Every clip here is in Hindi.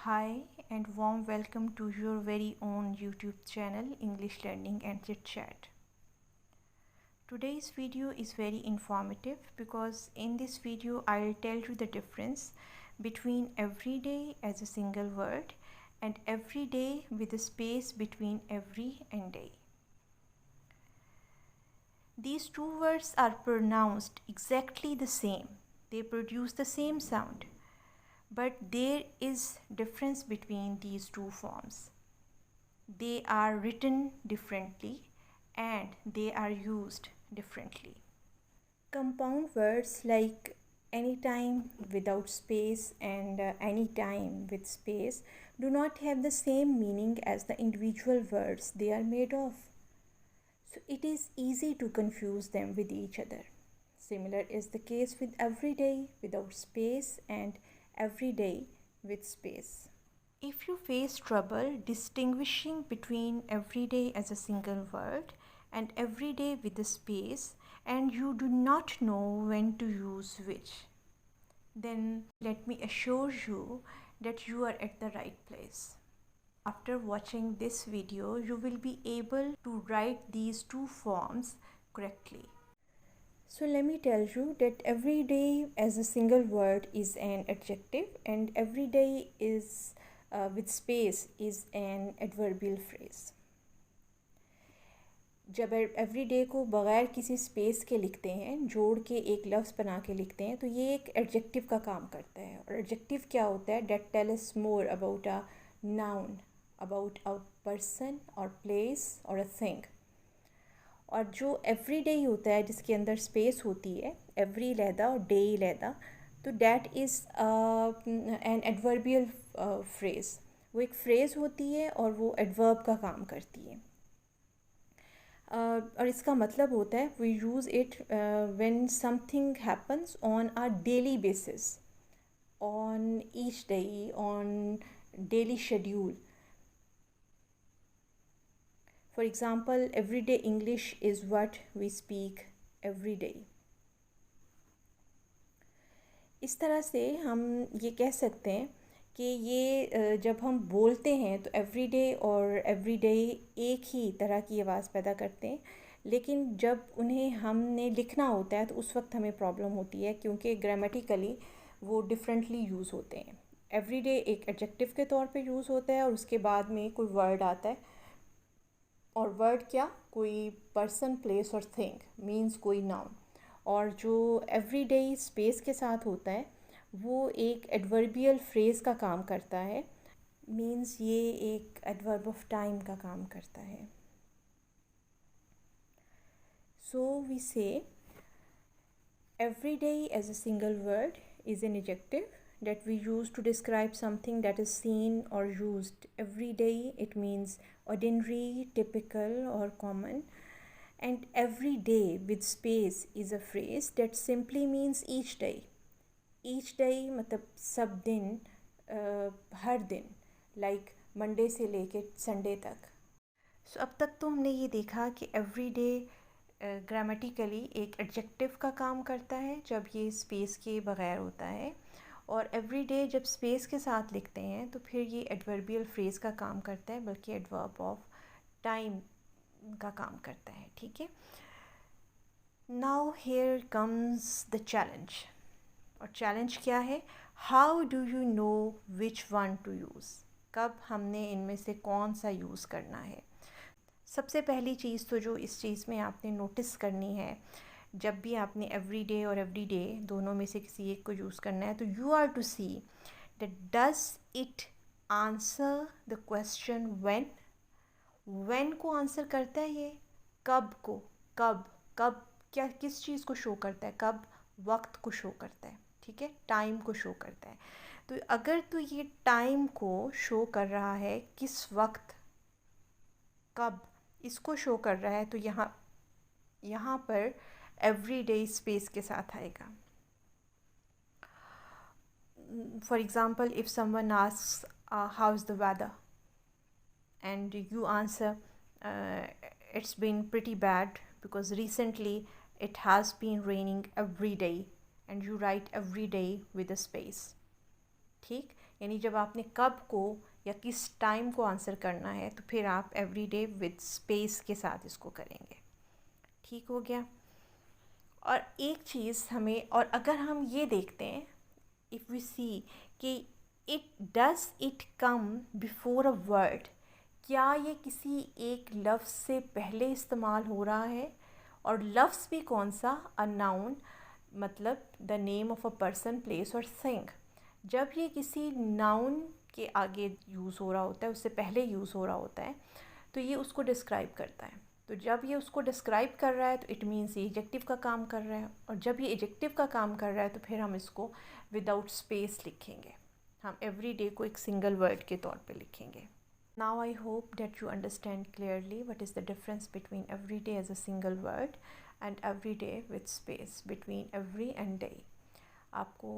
Hi and warm welcome to your very own YouTube channel English Learning and Chit Chat. Today's video is very informative because in this video I'll tell you the difference between everyday as a single word and everyday with a space between every and day. These two words are pronounced exactly the same. They produce the same sound. But there is difference between these two forms. They are written differently and they are used differently. Compound words like anytime without space and anytime with space do not have the same meaning as the individual words they are made of. So it is easy to confuse them with each other. Similar is the case with everyday without space and everyday with space. If you face trouble distinguishing between everyday as a single word and everyday with a space and you do not know when to use which, then let me assure you that you are at the right place. After watching this video, you will be able to write these two forms correctly. So let me tell you that everyday as a single word is an adjective and everyday is with space is an adverbial phrase. जब everyday को बग़ैर किसी space के लिखते हैं, जोड़ के एक लफ्ज़ बना के लिखते हैं, तो ये एक adjective का काम करता है. और adjective क्या होता है? That tell us more about a noun, about a person or place or a thing. और जो एवरीडे ही होता है जिसके अंदर स्पेस होती है, एवरी लहदा और डे लहदा, तो that is an adverbial phrase. वो एक फ्रेज़ होती है और वो एडवर्ब का काम करती है. और इसका मतलब होता है we use it when something happens on a daily basis, on each day, on daily schedule. For example, everyday English is what we speak every day. इस तरह से हम ये कह सकते हैं कि ये जब हम बोलते हैं तो everyday और everyday एक ही तरह की आवाज़ पैदा करते हैं, लेकिन जब उन्हें हमने लिखना होता है तो उस वक्त हमें प्रॉब्लम होती है क्योंकि ग्रामेटिकली वो डिफरेंटली यूज़ होते हैं. everyday एक एडजेक्टिव के तौर पे यूज़ होता है और उसके बाद में कोई वर्ड आता है, और वर्ड क्या? कोई पर्सन, प्लेस और थिंग, मीन्स कोई नाउन. और जो एवरीडे स्पेस के साथ होता है वो एक एडवर्बियल फ्रेज़ का काम करता है, मीन्स ये एक एडवर्ब ऑफ टाइम का काम करता है. सो वी से everyday as a single word is an adjective that we use to describe something that is seen or used every day. It means ordinary, typical or common. And every day with space is a phrase that simply means each day. Each day मतलब सब दिन, हर दिन, like मंडे से लेके संडे तक. So अब तक तो हमने ये देखा कि everyday ग्रामेटिकली एक एडजेक्टिव का काम करता है जब ये स्पेस के बग़ैर होता है, और एवरीडे जब स्पेस के साथ लिखते हैं तो फिर ये एडवर्बियल फ्रेज़ का काम करता है, बल्कि एडवर्ब ऑफ टाइम का काम करता है. ठीक है. Now here comes the challenge. और चैलेंज क्या है? How do you know which one two use. कब हमने इनमें से कौन सा यूज़ करना है. सबसे पहली चीज़ तो जो इस चीज़ में आपने नोटिस करनी है, जब भी आपने एवरीडे और एवरीडे दोनों में से किसी एक को यूज़ करना है, तो you are to see that does it answer the question when. When को आंसर करता है ये. कब को, कब कब क्या, किस चीज़ को शो करता है? कब, वक्त को शो करता है. ठीक है, टाइम को शो करता है. तो अगर तो ये टाइम को शो कर रहा है, किस वक्त, कब, इसको शो कर रहा है, तो यहाँ पर एवरीडे स्पेस के साथ आएगा. For example, if someone asks how is the weather and you answer it's been pretty bad because recently it has been raining every day, and you write every day with a space. ठीक, यानी जब आपने कब को या किस टाइम को आंसर करना है तो फिर आप एवरीडे विद स्पेस के साथ इसको करेंगे। ठीक हो गया। और एक चीज़ हमें, और अगर हम ये देखते हैं, इफ़ वी सी कि it come before a word, क्या ये किसी एक लफ्ज़ से पहले इस्तेमाल हो रहा है, और लफ्ज़ भी कौन सा, अ नाउन, मतलब the name of a person, place और थिंग। जब ये किसी नाउन के आगे यूज़ हो रहा होता है, उससे पहले यूज़ हो रहा होता है, तो ये उसको डिस्क्राइब करता है। तो जब ये उसको डिस्क्राइब कर रहा है तो इट मीन्स ये एडजेक्टिव का काम कर रहा है, और जब ये एडजेक्टिव का काम कर रहा है तो फिर हम इसको विदाउट स्पेस लिखेंगे। हम एवरी डे को एक सिंगल वर्ड के तौर पे लिखेंगे। Now I hope that you understand clearly what is the difference between every day as a single word and every day with space between every and day. आपको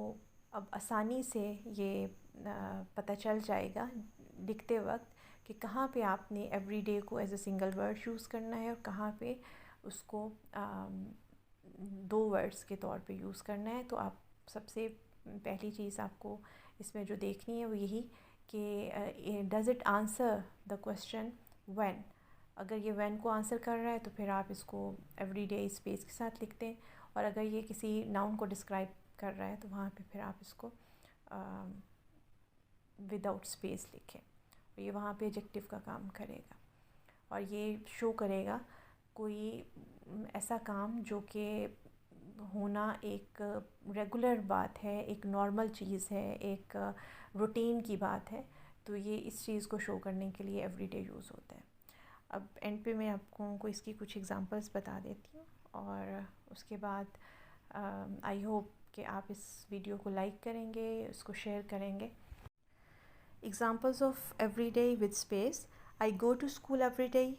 अब आसानी से ये पता चल जाएगा लिखते वक्त कि कहाँ पे आपने एवरी डे को as a single word use करना है और कहाँ पे उसको दो वर्ड्स के तौर पे यूज़ करना है। तो आप सबसे पहली चीज़ आपको इसमें जो देखनी है वो यही कि does it answer the question when. अगर ये व्हेन को आंसर कर रहा है तो फिर आप इसको एवरी डे स्पेस के साथ लिखते हैं, और अगर ये किसी नाउन को डिस्क्राइब कर रहा है तो वहाँ पे फिर आप इसको विदाउट स्पेस लिखें, और ये वहाँ पे एडजेक्टिव का काम करेगा और ये शो करेगा कोई ऐसा काम जो कि होना एक रेगुलर बात है, एक नॉर्मल चीज़ है, एक रूटीन की बात है। तो ये इस चीज़ को शो करने के लिए एवरीडे यूज़ होता है। अब एंड पे मैं आपको इसकी कुछ एग्जांपल्स बता देती हूँ, और उसके बाद आई होप कि आप इस वीडियो को लाइक करेंगे, इसको शेयर करेंगे। Examples of everyday with space. I go to school every day.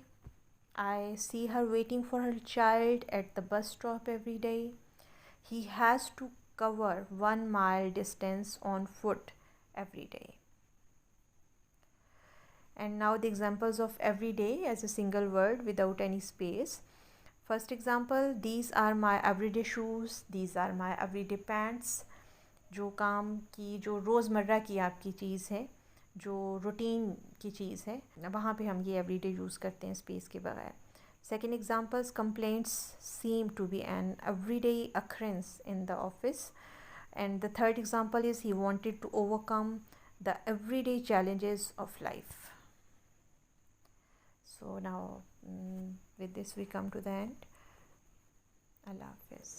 I see her waiting for her child at the bus stop every day. He has to cover 1 mile distance on foot every day. And now the examples of every day as a single word without any space. First example, these are my everyday shoes. These are my everyday pants. जो काम की, जो रोज़मर्रा की आपकी चीज़ है, जो रूटीन की चीज़ है, वहाँ पे हम ये एवरीडे यूज़ करते हैं स्पेस के बगैर। Second examples, complaints seem to be an everyday occurrence in the office. And the third example is he wanted to overcome the everyday challenges of life. So now with this we come to the end. Allah Hafiz.